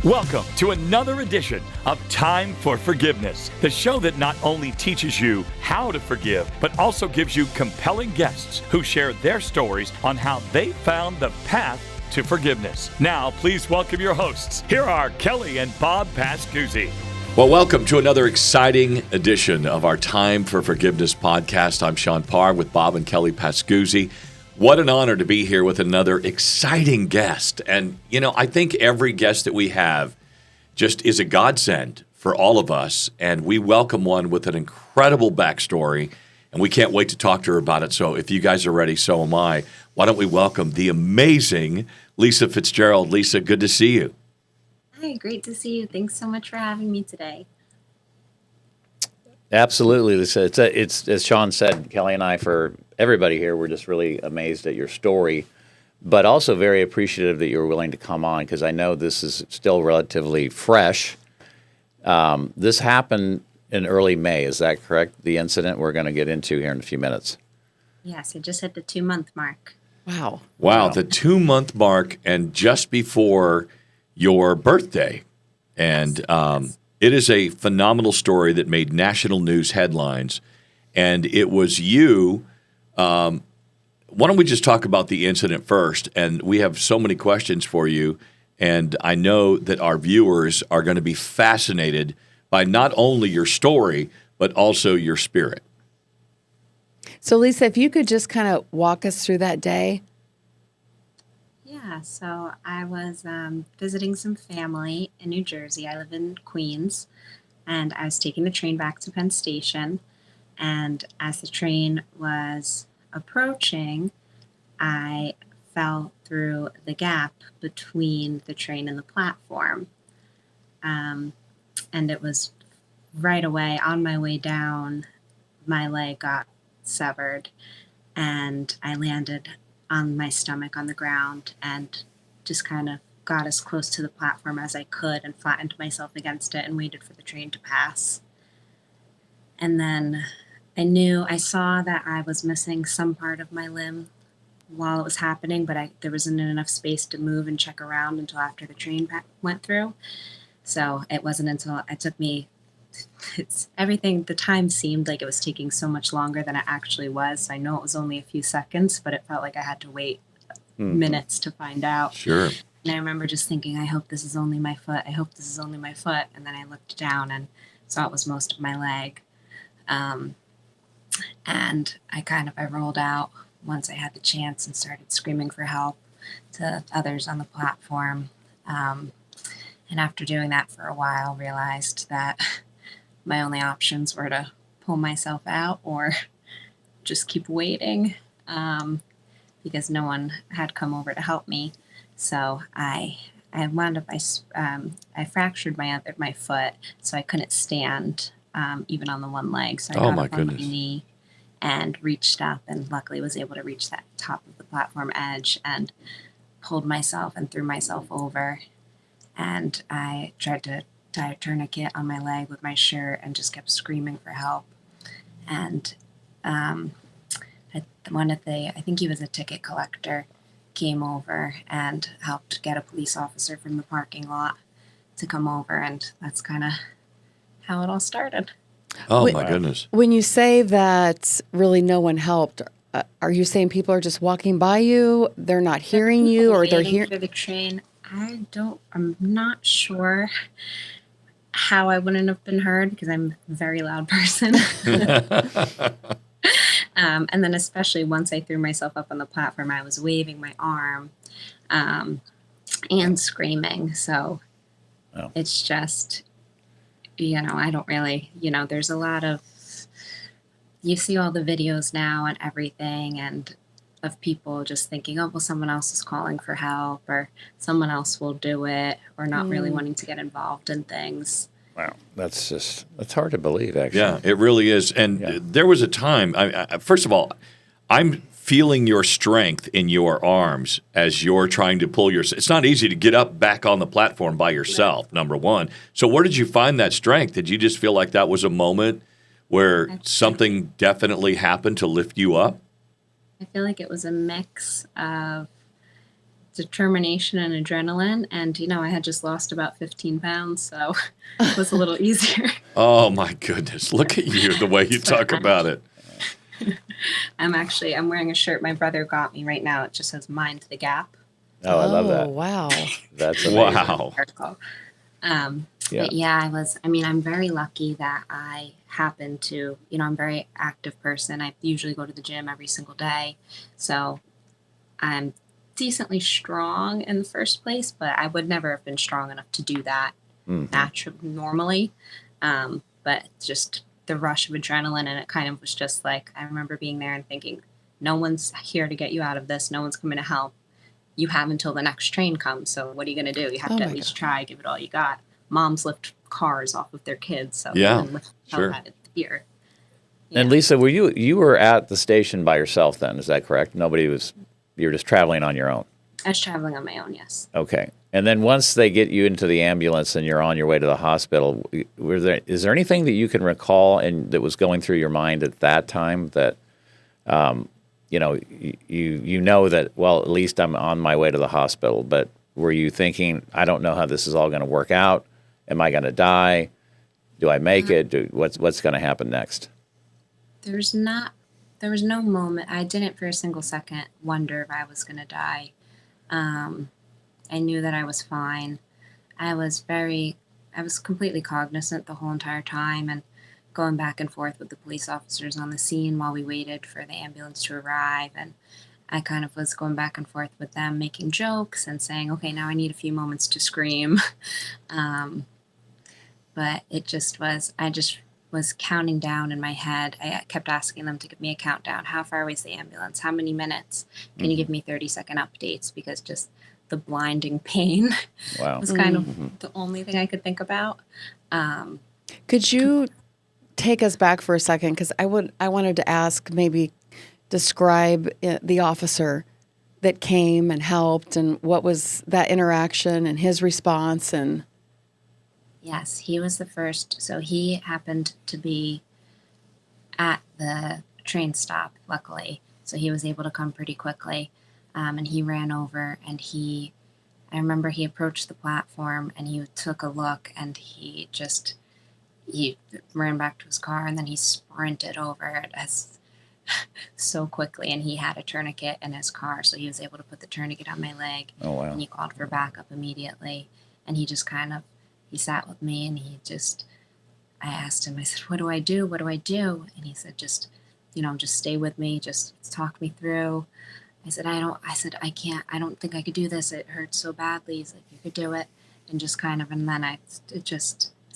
Welcome to another edition of Time for Forgiveness, the show that not only teaches you how to forgive, but also gives you compelling guests who share their stories on how they found the path to forgiveness. Now, please welcome your hosts. Here are Kelly and Bob Pascuzzi. Well, welcome to another exciting edition of our Time for Forgiveness podcast. I'm Sean Parr with Bob and Kelly Pascuzzi. What an honor to be here with another exciting guest. And, you know, I think every guest that we have just is a godsend for all of us. And we welcome one with an incredible backstory. And we can't wait to talk to her about it. So if you guys are ready, so am I. Why don't we welcome the amazing Lisa Fitzgerald. Lisa, good to see you. Hi, great to see you. Thanks so much for having me today. Absolutely, Lisa. It's as Sean said, Kelly and I, for everybody here, we're just really amazed at your story, but also very appreciative that you were willing to come on because I know this is still relatively fresh. This happened in early May. Is that correct? The incident we're going to get into here in a few minutes. Yes, it just hit the 2-month mark. Wow. Wow, the 2-month mark and just before your birthday. And it is a phenomenal story that made national news headlines. And it was you. Why don't we just talk about the incident first? And we have so many questions for you. And I know that our viewers are going to be fascinated by not only your story, but also your spirit. So, Lisa, if you could just kind of walk us through that day. Yeah, so I was visiting some family in New Jersey. I live in Queens, and I was taking the train back to Penn Station. And as the train was approaching, I fell through the gap between the train and the platform. And it was right away on my way down, my leg got severed, and I landed on my stomach on the ground and just kind of got as close to the platform as I could and flattened myself against it and waited for the train to pass. And then I saw that I was missing some part of my limb while it was happening, but there wasn't enough space to move and check around until after the train went through. So it wasn't until it took me the time seemed like it was taking so much longer than it actually was. So I know it was only a few seconds, but it felt like I had to wait minutes to find out. Sure. And I remember just thinking, I hope this is only my foot. I hope this is only my foot. And then I looked down and saw it was most of my leg. And I rolled out once I had the chance and started screaming for help to others on the platform. And after doing that for a while, realized that my only options were to pull myself out or just keep waiting because no one had come over to help me. So I wound up, I fractured my foot, so I couldn't stand even on the one leg. So I got up on my knee and reached up and luckily was able to reach that top of the platform edge and pulled myself and threw myself over. And I tried to tie a tourniquet on my leg with my shirt and just kept screaming for help. And I think he was a ticket collector, came over and helped get a police officer from the parking lot to come over. And that's kind of how it all started. Oh, my goodness. When you say that really no one helped, are you saying people are just walking by you, they're not hearing you, or they're hearing for the train? I'm not sure how I wouldn't have been heard because I'm a very loud person. And then especially once I threw myself up on the platform, I was waving my arm and screaming. So It's just, I don't really, there's a lot of, you see all the videos now and everything and of people just thinking, oh, well, someone else is calling for help or someone else will do it or not really wanting to get involved in things. Wow. That's hard to believe, actually. Yeah, it really is. And there was a time, first of all, I'm feeling your strength in your arms as you're trying to pull yourself. It's not easy to get up back on the platform by yourself, number one. So where did you find that strength? Did you just feel like that was a moment where something definitely happened to lift you up? I feel like it was a mix of determination and adrenaline. And, I had just lost about 15 pounds, so it was a little easier. Oh my goodness. Look at you, the way you talk about it. I'm wearing a shirt my brother got me right now. It just says Mind the Gap. Oh, I love that. Wow. That's amazing. Wow. Article. Yeah. But yeah, I'm very lucky that I happen to, I'm a very active person. I usually go to the gym every single day. So I'm decently strong in the first place, but I would never have been strong enough to do that normally. But just the rush of adrenaline, and it kind of was just like, I remember being there and thinking, no one's here to get you out of this. No one's coming to help. You have until the next train comes. So what are you going to do? You have to at least try, give it all you got. Moms lift cars off of their kids. So sure. Here. Yeah. And Lisa, you were at the station by yourself then? Is that correct? You were just traveling on your own. I was traveling on my own. Yes. Okay. And then once they get you into the ambulance and you're on your way to the hospital, is there anything that you can recall and that was going through your mind at that time that, you know that, well, at least I'm on my way to the hospital, but were you thinking, I don't know how this is all going to work out? Am I going to die? Do I make it? What's going to happen next? There was no moment. I didn't for a single second wonder if I was going to die. I knew that I was fine. I was completely cognizant the whole entire time and going back and forth with the police officers on the scene while we waited for the ambulance to arrive. And I kind of was going back and forth with them, making jokes and saying, okay, now I need a few moments to scream. But I just was counting down in my head. I kept asking them to give me a countdown. How far away is the ambulance? How many minutes? Can you give me 30-second updates? Because just the blinding pain was kind of the only thing I could think about. Could you take us back for a second? Because I wanted to ask, maybe describe the officer that came and helped, and what was that interaction and his response. And yes, he was the first. So he happened to be at the train stop, luckily. So he was able to come pretty quickly. And he ran over and I remember he approached the platform and he took a look and he ran back to his car and then he sprinted over it so quickly, and he had a tourniquet in his car. So he was able to put the tourniquet on my leg. Oh, wow. And he called for backup immediately. And he just he sat with me and I asked him, I said, what do I do? What do I do? And he said, just stay with me. Just talk me through. I said, I can't, I don't think I could do this. It hurts so badly. He's like, you could do it. And just and then it's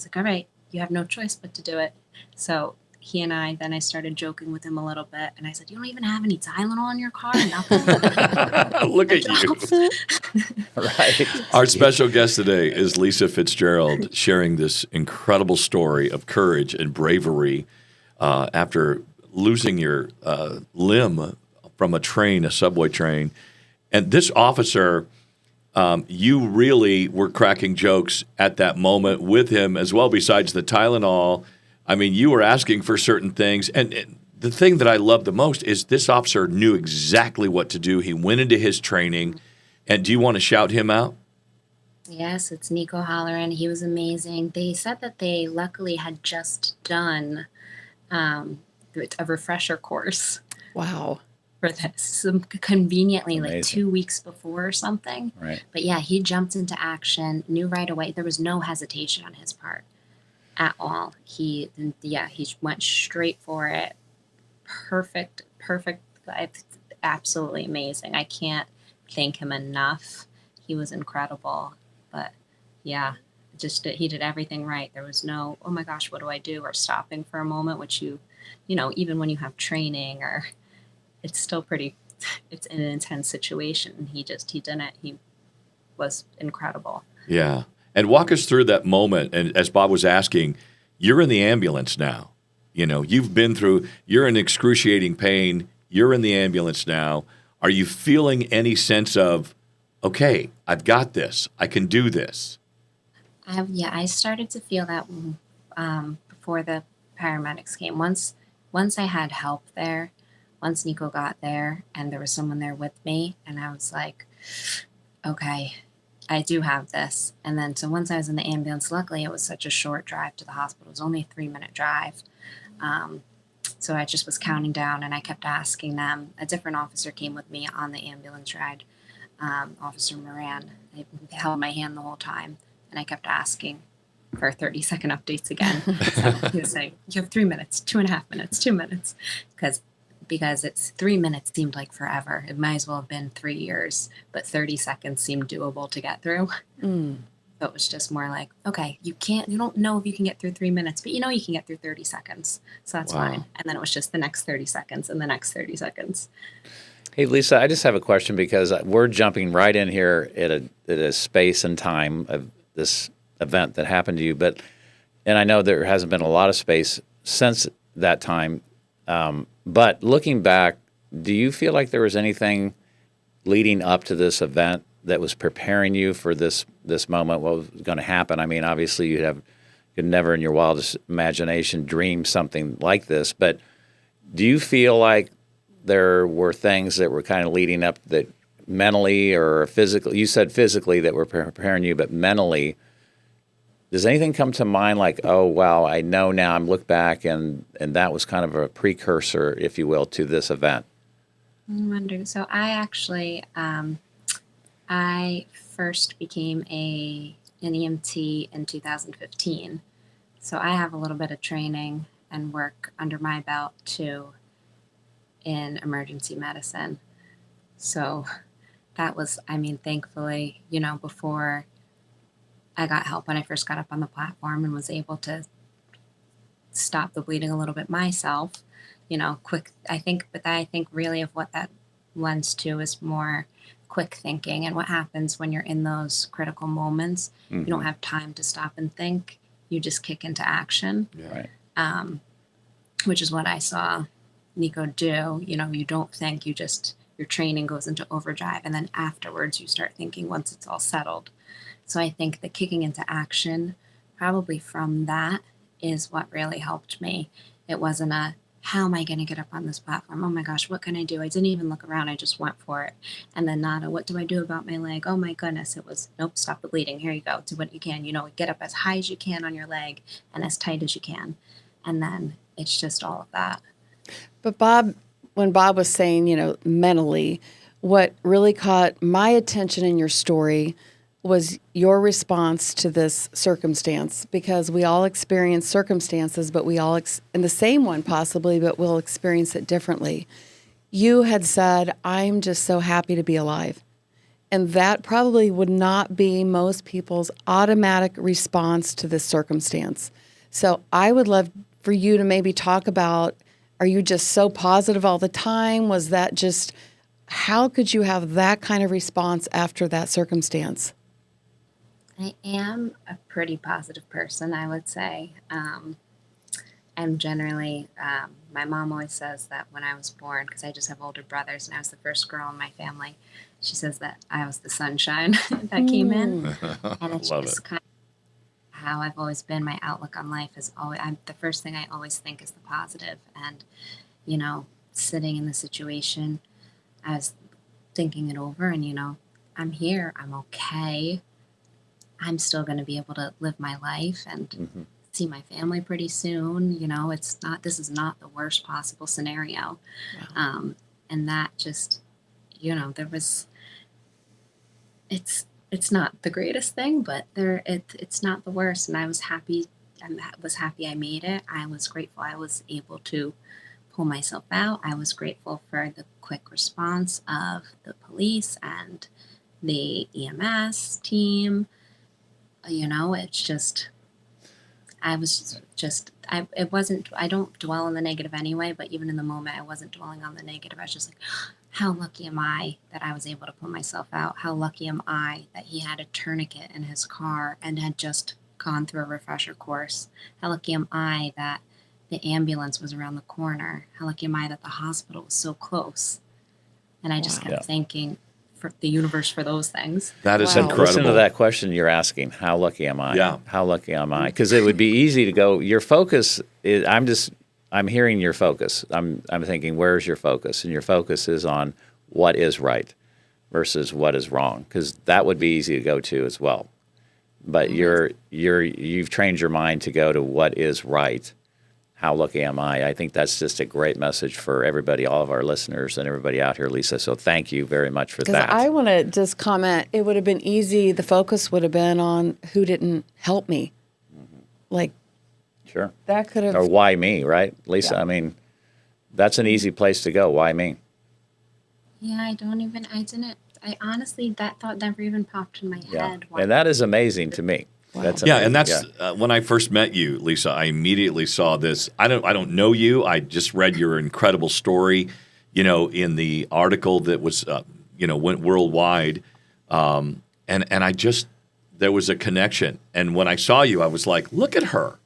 like, all right, you have no choice but to do it. So I started joking with him a little bit. And I said, you don't even have any Tylenol in your car? Nothing. Look at you. Right. Our special guest today is Lisa Fitzgerald, sharing this incredible story of courage and bravery after losing your limb from a subway train. And this officer, you really were cracking jokes at that moment with him as well, besides the Tylenol. I mean, you were asking for certain things. And the thing that I love the most is this officer knew exactly what to do. He went into his training. And do you want to shout him out? Yes, it's Nico Halloran. He was amazing. They said that they luckily had just done a refresher course. wow. For this, conveniently, Amazing. like 2 weeks before or something. Right. But yeah, he jumped into action, knew right away. There was no hesitation on his part at all. He went straight for it. Perfect. Absolutely amazing. I can't thank him enough. He was incredible. But yeah, he did everything right. There was no, oh my gosh, what do I do? Or stopping for a moment, which even when you have training it's still it's an intense situation. He didn't. He was incredible. Yeah. And walk us through that moment. And as Bob was asking, you're in the ambulance now. You've been through, you're in excruciating pain. You're in the ambulance now. Are you feeling any sense of, okay, I've got this. I can do this? I started to feel that before the paramedics came. Once I had help there, once Nico got there and there was someone there with me, and I was like, okay, I do have this. And then, so once I was in the ambulance, luckily it was such a short drive to the hospital. It was only a 3-minute drive. So I just was counting down, and I kept asking them. A different officer came with me on the ambulance ride, Officer Moran. They held my hand the whole time, and I kept asking for 30-second updates again. So he was saying, you have 3 minutes, 2.5 minutes, 2 minutes. Because it's 3 minutes seemed like forever. It might as well have been 3 years, but 30 seconds seemed doable to get through. So it was just more like, okay, you don't know if you can get through 3 minutes, but you know you can get through 30 seconds. So that's fine. And then it was just the next 30 seconds and the next 30 seconds. Hey, Lisa, I just have a question because we're jumping right in here at a space and time of this event that happened to you. And I know there hasn't been a lot of space since that time. But looking back, do you feel like there was anything leading up to this event that was preparing you for this moment, what was going to happen? I mean, obviously you could never in your wildest imagination dream something like this, but do you feel like there were things that were kind of leading up that mentally or physically, you said physically that were preparing you, but mentally, does anything come to mind like, oh, wow, I know now, I'm look back and that was kind of a precursor, if you will, to this event? I'm wondering. So I actually, I first became an EMT in 2015. So I have a little bit of training and work under my belt too in emergency medicine. So that was, thankfully, before I got help when I first got up on the platform and was able to stop the bleeding a little bit myself, quick, I think really of what that lends to is more quick thinking. And what happens when you're in those critical moments, you don't have time to stop and think. You just kick into action, Right. Which is what I saw Nico do. You don't think, your training goes into overdrive. And then afterwards you start thinking once it's all settled. So I think the kicking into action, probably from that, is what really helped me. It wasn't how am I going to get up on this platform? Oh my gosh, what can I do? I didn't even look around. I just went for it. And then not what do I do about my leg? Oh my goodness. It was, nope, stop the bleeding. Here you go. Do what you can. Get up as high as you can on your leg and as tight as you can. And then it's just all of that. But Bob, when Bob was saying, mentally, what really caught my attention in your story was your response to this circumstance, because we all experience circumstances, but we all, in the same one possibly, but we'll experience it differently. You had said, I'm just so happy to be alive. And that probably would not be most people's automatic response to this circumstance. So I would love for you to maybe talk about, are you just so positive all the time? Was that just, how could you have that kind of response after that circumstance? I am a pretty positive person, I would say. I'm generally, my mom always says that when I was born, because I just have older brothers and I was the first girl in my family, she says that I was the sunshine that came in. And it's just kind of how I've always been. My outlook on life is always, the first thing I always think is the positive. And, sitting in the situation, I was thinking it over and, I'm here, I'm okay. I'm still going to be able to live my life and see my family pretty soon. This is not the worst possible scenario. Wow. And that just, it's not the greatest thing, but it's not the worst. And I was happy. I made it. I was grateful I was able to pull myself out. I was grateful for the quick response of the police and the EMS team. It's just, I don't dwell on the negative anyway, but even in the moment, I wasn't dwelling on the negative. I was just like, how lucky am I that I was able to pull myself out? How lucky am I that he had a tourniquet in his car and had just gone through a refresher course? How lucky am I that the ambulance was around the corner? How lucky am I that the hospital was so close? And I just kept thinking, for the universe for those things. That is incredible. Listen to that question you're asking. How lucky am I? Yeah. How lucky am I? Because it would be easy to go, your focus is, I'm hearing your focus. I'm thinking, where's your focus? And your focus is on what is right. versus what is wrong, because that would be easy to go to as well. But you've trained your mind to go to what is right. How lucky am I? I think that's just a great message for everybody, all of our listeners and everybody out here, Lisa. So thank you very much for that. Because I want to just comment, it would have been easy, the focus would have been on who didn't help me. Like, Sure. that could have... Or why me, right, Lisa? Yeah. I mean, that's an easy place to go. Why me? Yeah, I honestly, that thought never even popped in my head. And that is amazing to me. That's Yeah, amazing. and that's when I first met you, Lisa. I immediately saw this. I don't know you. I just read your incredible story, in the article that was, went worldwide, and I just there was a connection. And when I saw you, I was like, look at her.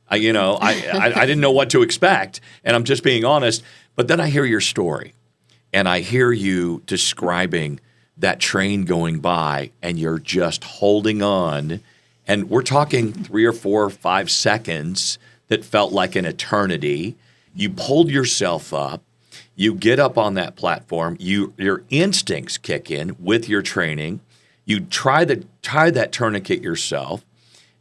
I didn't know what to expect, and I'm just being honest. But then I hear your story, and I hear you describing that train going by, and you're just holding on. And we're talking 3 or 4 or 5 seconds that felt like an eternity. You pulled yourself up. You get up on that platform. Your instincts kick in with your training. You tie that tourniquet yourself.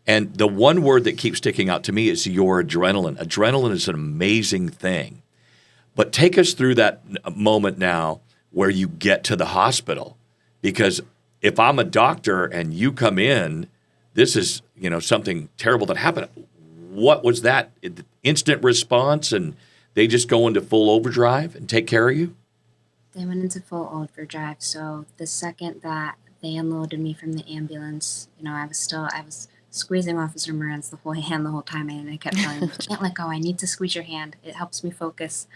And the one word that keeps sticking out to me is your adrenaline. Adrenaline is an amazing thing. But take us through that moment now where you get to the hospital. Because if I'm a doctor and you come in, this is, something terrible that happened. What was that? Instant response, and they just go into full overdrive and take care of you? They went into full overdrive. So the second that they unloaded me from the ambulance, I was squeezing Officer Moran's the whole time, and I kept telling him, I can't let go. I need to squeeze your hand. It helps me focus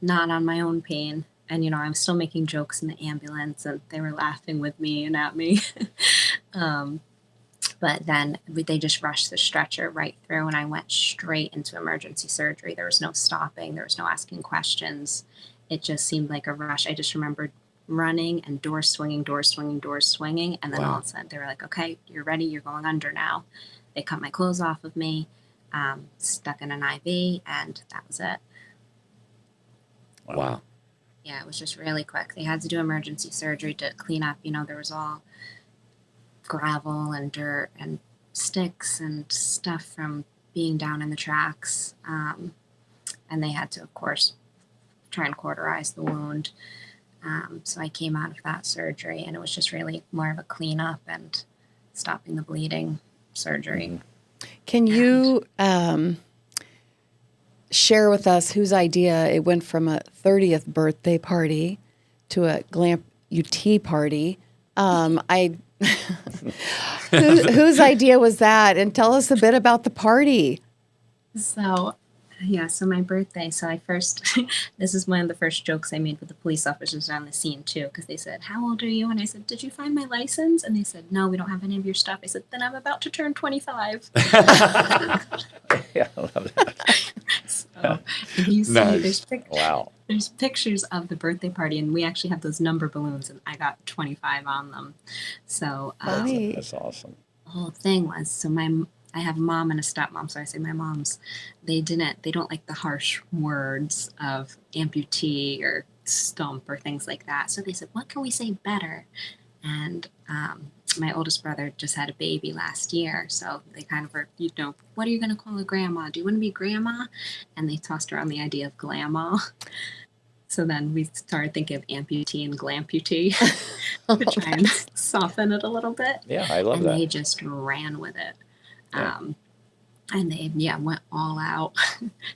not on my own pain. And, I was still making jokes in the ambulance, and they were laughing with me and at me. But then they just rushed the stretcher right through, and I went straight into emergency surgery. There was no stopping. There was no asking questions. It just seemed like a rush. I just remembered running and doors swinging. And then all of a sudden they were like, okay, you're ready. You're going under now. They cut my clothes off of me, stuck in an IV, and that was it. Wow. Yeah, it was just really quick. They had to do emergency surgery to clean up. There was all gravel and dirt and sticks and stuff from being down in the tracks. And they had to, of course, try and cauterize the wound. So I came out of that surgery, and it was just really more of a cleanup and stopping the bleeding surgery. Can you share with us whose idea it went from a 30th birthday party to a glam UT party? Whose idea was that? And tell us a bit about the party. So my birthday. So I first, this is one of the first jokes I made with the police officers on the scene too, because they said, how old are you? And I said, did you find my license? And they said, no, we don't have any of your stuff. I said, then I'm about to turn 25. Yeah, I love that. So you see, Nice. There's pictures of the birthday party, and we actually have those number balloons, and I got 25 on them. So That's awesome. the whole thing was, I have a mom and a stepmom, so I say my moms, they don't like the harsh words of amputee or stump or things like that. So they said, what can we say better? And my oldest brother just had a baby last year, so they kind of were, what are you going to call a grandma? Do you want to be grandma? And they tossed around the idea of glamma. So then we started thinking of amputee and glamputee to try and soften it a little bit. Yeah, I love that. And they just ran with it. Yeah. And they went all out,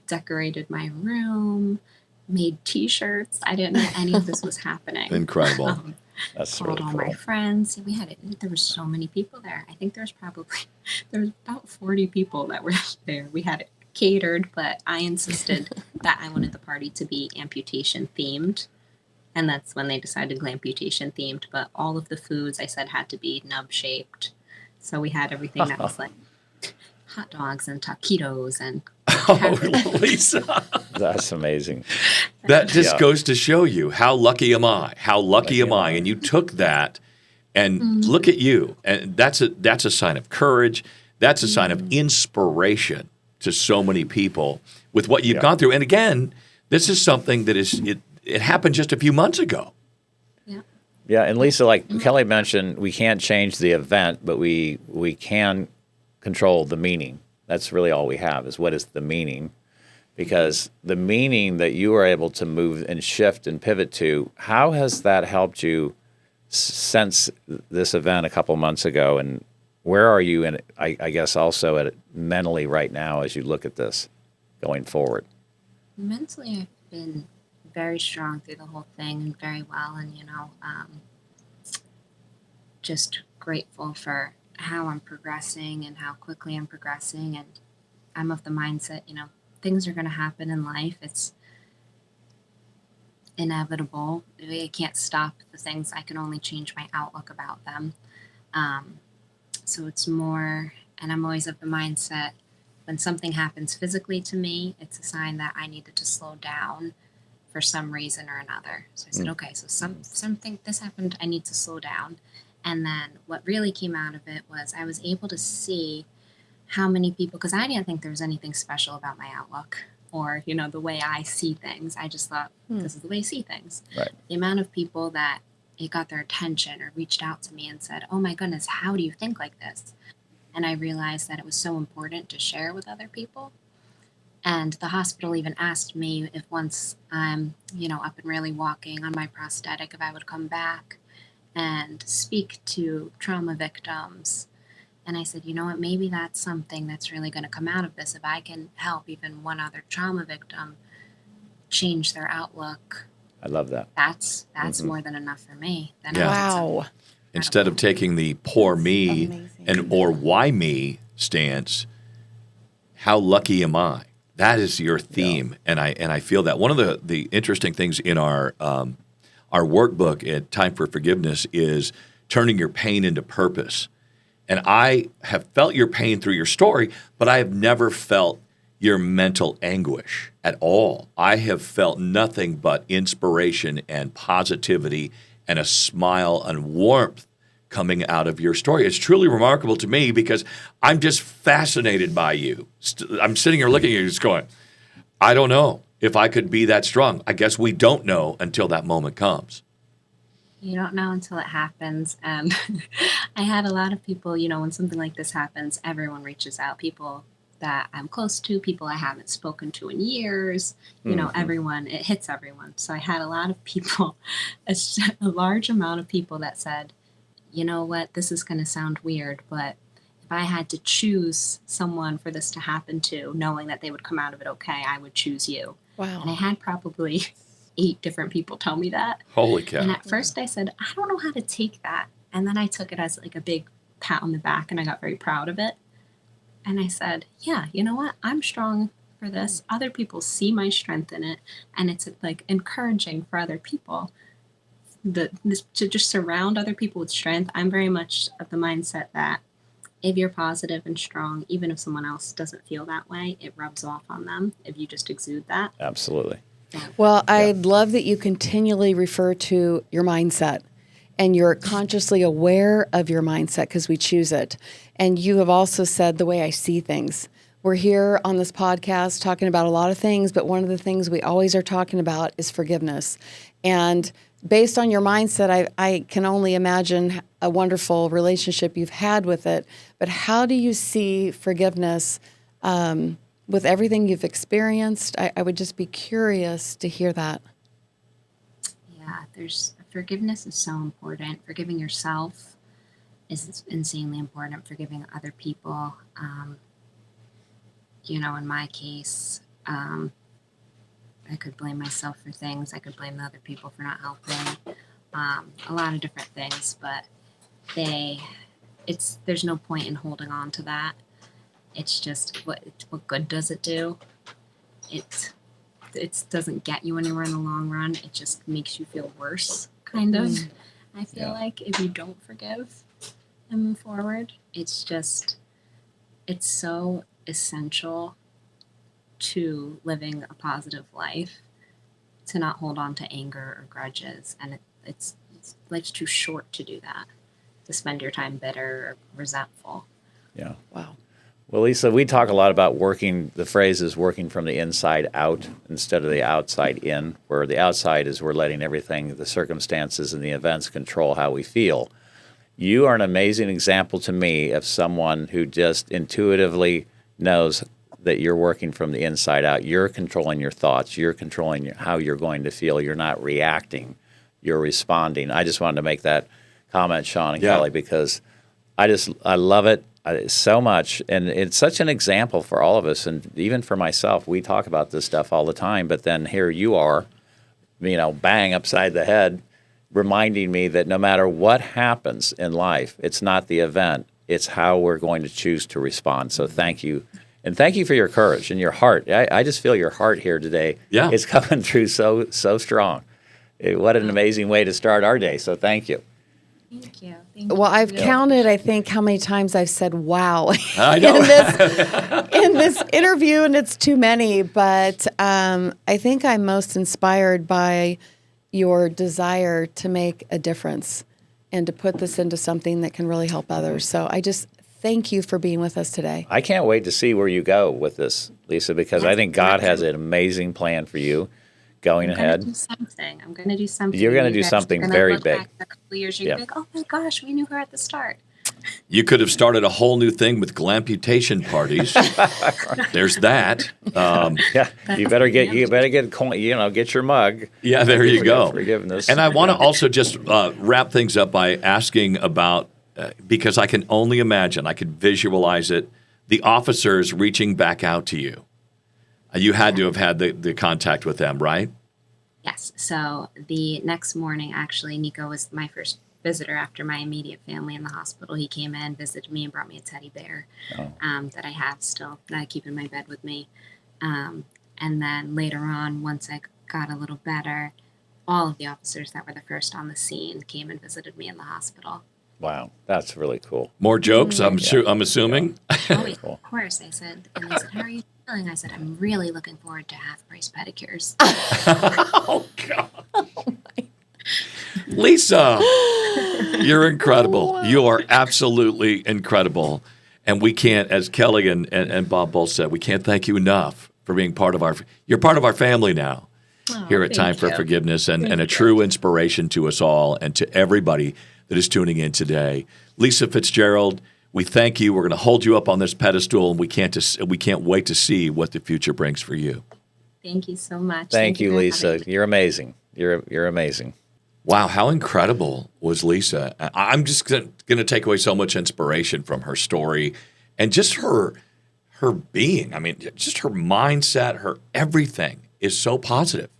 decorated my room, made T-shirts. I didn't know any of this was happening. Incredible. That's Called really all cool. my friends. There were so many people there. I think there was about 40 people that were there. We had it catered, but I insisted that I wanted the party to be amputation themed. And that's when they decided glamputation themed. But all of the foods I said had to be nub shaped. So we had everything that was like hot dogs and taquitos and Oh, Lisa. That's amazing. That just goes to show you how lucky am I? How lucky am I? And you took that and look at you. And that's a sign of courage. That's a sign of inspiration to so many people with what you've gone through. And again, this is something that it happened just a few months ago. Yeah, and Lisa, like Kelly mentioned, we can't change the event, but we can control the meaning. That's really all we have is what is the meaning. Because the meaning that you are able to move and shift and pivot to, how has that helped you since this event a couple months ago? And where are you in, I guess, also at it mentally right now as you look at this going forward? Mentally, I've been very strong through the whole thing and very well. And, just grateful for how I'm progressing and how quickly I'm progressing. And I'm of the mindset, things are going to happen in life. It's inevitable. I can't stop the things. I can only change my outlook about them. So it's more, and I'm always of the mindset, when something happens physically to me, it's a sign that I needed to slow down for some reason or another. So I said, okay, so something, this happened, I need to slow down. And then what really came out of it was I was able to see how many people, because I didn't think there was anything special about my outlook or, the way I see things. I just thought, this is the way I see things. Right. The amount of people that it got their attention or reached out to me and said, oh my goodness, how do you think like this? And I realized that it was so important to share with other people. And the hospital even asked me if once I'm, up and really walking on my prosthetic, if I would come back and speak to trauma victims. And I said, you know what, maybe that's something that's really going to come out of this. If I can help even one other trauma victim change their outlook. I love that. That's more than enough for me. Then Yeah. Wow. Instead of taking the poor me or why me stance, how lucky am I? That is your theme, and I feel that one of the interesting things in our workbook at Time for Forgiveness is turning your pain into purpose. And I have felt your pain through your story, but I have never felt your mental anguish at all. I have felt nothing but inspiration and positivity and a smile and warmth coming out of your story. It's truly remarkable to me because I'm just fascinated by you. I'm sitting here looking at you just going, I don't know if I could be that strong. I guess we don't know until that moment comes. You don't know until it happens. And I had a lot of people, when something like this happens, everyone reaches out. People that I'm close to, people I haven't spoken to in years, everyone, it hits everyone. So I had a lot of people, a large amount of people that said, you know what, this is going to sound weird, but if I had to choose someone for this to happen to, knowing that they would come out of it okay, I would choose you. Wow. And I had probably 8 different people tell me that. Holy cow. And at first I said, I don't know how to take that. And then I took it as like a big pat on the back and I got very proud of it. And I said, yeah, you know what? I'm strong for this. Other people see my strength in it. And it's like encouraging for other people to just surround other people with strength. I'm very much of the mindset that if you're positive and strong, even if someone else doesn't feel that way, it rubs off on them if you just exude that. Absolutely. Well, I love that you continually refer to your mindset and you're consciously aware of your mindset because we choose it. And you have also said the way I see things. We're here on this podcast talking about a lot of things, but one of the things we always are talking about is forgiveness. And based on your mindset, I can only imagine a wonderful relationship you've had with it. But how do you see forgiveness with everything you've experienced? I would just be curious to hear that. Yeah, forgiveness is so important. Forgiving yourself is insanely important. Forgiving other people. In my case, I could blame myself for things. I could blame the other people for not helping. A lot of different things, but there's no point in holding on to that. It's just what good does it do? It doesn't get you anywhere in the long run. It just makes you feel worse, kind of. I feel like if you don't forgive and move forward, it's so essential to living a positive life to not hold on to anger or grudges. And life's too short to do that, to spend your time bitter or resentful. Yeah. Wow. Well, Lisa, we talk a lot about working, the phrase is working from the inside out instead of the outside in, where the outside is we're letting everything, the circumstances and the events control how we feel. You are an amazing example to me of someone who just intuitively knows that you're working from the inside out. You're controlling your thoughts. You're controlling how you're going to feel. You're not reacting. You're responding. I just wanted to make that comment, Sean and Kelly, because I love it so much. And it's such an example for all of us. And even for myself, we talk about this stuff all the time. But then here you are, bang upside the head, reminding me that no matter what happens in life, it's not the event. It's how we're going to choose to respond. So thank you. And thank you for your courage and your heart. I just feel your heart here today. Yeah. It's coming through so strong. What an amazing way to start our day. So thank you. Thank you. Well, I've counted, I think, how many times I've said "wow" I know. in this interview, and it's too many. But I think I'm most inspired by your desire to make a difference and to put this into something that can really help others. So I just thank you for being with us today. I can't wait to see where you go with this, Lisa, because I think God has an amazing plan for you going ahead. I'm going to do something. You're going to do something very big. Back a couple of years, you're like, oh my gosh, we knew her at the start. You could have started a whole new thing with glamputation parties. There's that. You better get get your mug. Yeah, there you go. Forgiveness. And I want to also just wrap things up by asking about, because I can only imagine, I could visualize it, the officers reaching back out to you. You had to have had the contact with them, right? Yes. So the next morning, actually, Nico was my first visitor after my immediate family in the hospital. He came in, visited me, and brought me a teddy bear that I have still, that I keep in my bed with me. And then later on, once I got a little better, all of the officers that were the first on the scene came and visited me in the hospital. Wow, that's really cool. More jokes, I'm assuming. Oh, of course. I said, and they said, how are you feeling? I said, I'm really looking forward to half-price pedicures. Oh, God. Lisa, you're incredible. You are absolutely incredible. And we can't, as Kelly and Bob both said, we can't thank you enough for being you're part of our family now here at Time for Forgiveness and a true inspiration to us all and to everybody that is tuning in today. Lisa Fitzgerald, we thank you. We're going to hold you up on this pedestal, and we can't wait to see what the future brings for you. Thank you so much. Thank you, Lisa. You're amazing. You're amazing. Wow, how incredible was Lisa? I'm just going to take away so much inspiration from her story and just her being. I mean, just her mindset, her everything is so positive.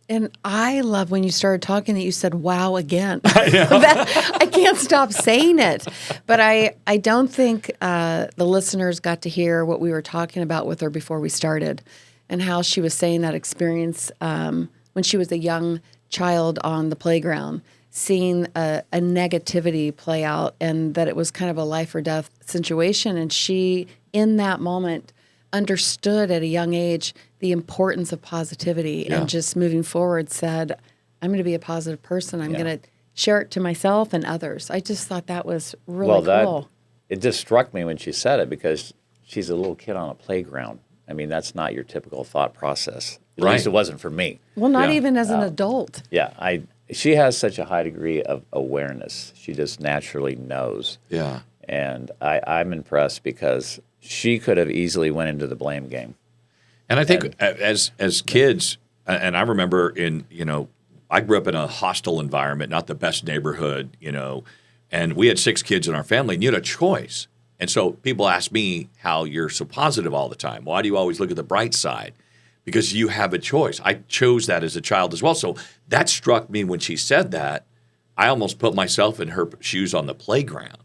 And I love when you started talking that you said "wow" again. I can't stop saying it. But I don't think the listeners got to hear what we were talking about with her before we started, and how she was saying that experience when she was a young child on the playground, seeing a negativity play out, and that it was kind of a life or death situation. And she, in that moment, understood at a young age the importance of positivity and just moving forward said, I'm going to be a positive person. I'm going to share it to myself and others. I just thought that was really cool. It just struck me when she said it because she's a little kid on a playground. I mean, that's not your typical thought process. At least it wasn't for me. Well, not even as an adult. Yeah, she has such a high degree of awareness. She just naturally knows. Yeah. And I'm impressed because she could have easily went into the blame game. And I think as kids, and I remember I grew up in a hostile environment, not the best neighborhood, and we had 6 kids in our family, and you had a choice. And so people ask me how you're so positive all the time. Why do you always look at the bright side? Because you have a choice. I chose that as a child as well. So that struck me when she said that. I almost put myself in her shoes on the playground.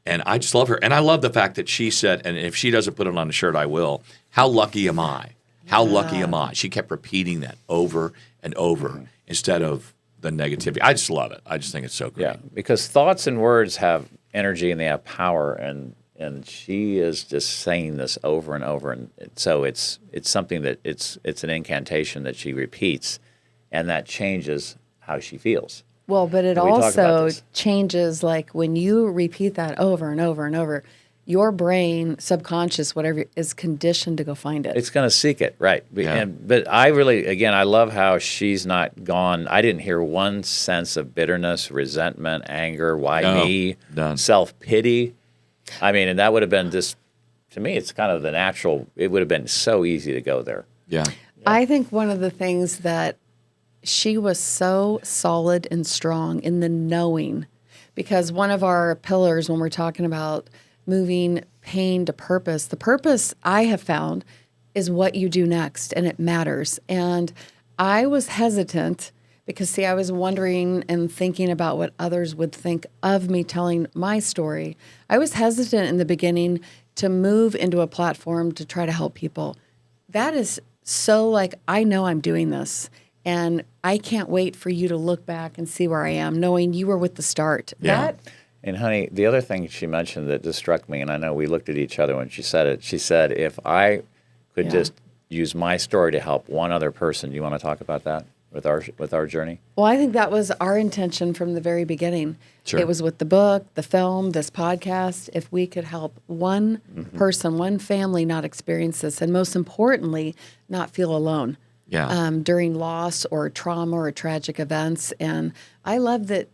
And I just love her. And I love the fact that she said, and if she doesn't put it on a shirt, I will, how lucky am I? How lucky am I? She kept repeating that over and over instead of the negativity. I just love it. I just think it's so great. Yeah, because thoughts and words have energy and they have power. And she is just saying this over and over. And so it's something that it's an incantation that she repeats, and that changes how she feels. Well, but it also changes, like when you repeat that over and over and over, your brain, subconscious, whatever, is conditioned to go find it. It's going to seek it, right? Yeah. But I really, again, I love how she's not gone. I didn't hear one sense of bitterness, resentment, anger, why me, none. self-pity. I mean, and that would have been just, to me, it's kind of the natural, it would have been so easy to go there. Yeah. I think one of the things that she was so solid and strong in the knowing, because one of our pillars when we're talking about moving pain to purpose, the purpose I have found is what you do next, and it matters. And I was hesitant because, see, I was wondering and thinking about what others would think of me telling my story. I was hesitant in the beginning to move into a platform to try to help people. That is so, like, I know I'm doing this, and I can't wait for you to look back and see where I am, knowing you were with the start. Yeah. And honey, the other thing she mentioned that just struck me, and I know we looked at each other when she said it, she said, if I could just use my story to help one other person, you want to talk about that with our journey? Well, I think that was our intention from the very beginning. Sure. It was with the book, the film, this podcast. If we could help one person, one family not experience this, and most importantly, not feel alone. Yeah. During loss or trauma or tragic events. And I love that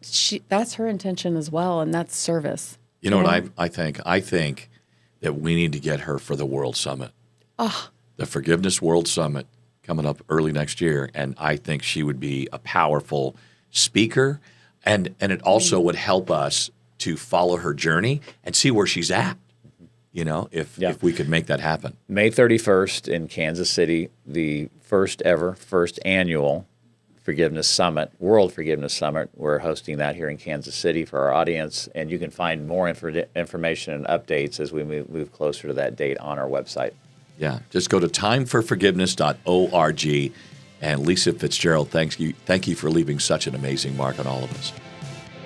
that's her intention as well, and that's service. You know what I think? I think that we need to get her for the World Summit. The Forgiveness World Summit coming up early next year. And I think she would be a powerful speaker. And it also would help us to follow her journey and see where she's at. You know, if we could make that happen. May 31st in Kansas City, the first annual Forgiveness Summit, World Forgiveness Summit. We're hosting that here in Kansas City for our audience, and you can find more information and updates as we move closer to that date on our website. Yeah, just go to timeforforgiveness.org. And Lisa Fitzgerald, thank you for leaving such an amazing mark on all of us.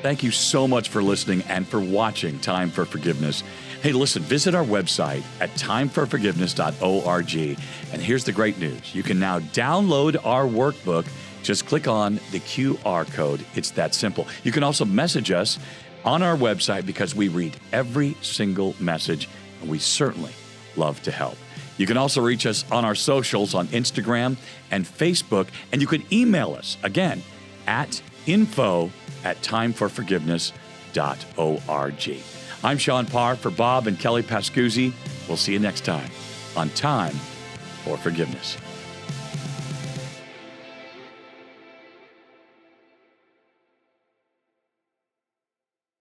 Thank you so much for listening and for watching Time for Forgiveness. Hey, listen, visit our website at timeforforgiveness.org. And here's the great news. You can now download our workbook. Just click on the QR code. It's that simple. You can also message us on our website because we read every single message, and we certainly love to help. You can also reach us on our socials on Instagram and Facebook, and you can email us, again, at info@timeforforgiveness.org. I'm Sean Parr for Bob and Kelly Pascuzzi. We'll see you next time on Time for Forgiveness.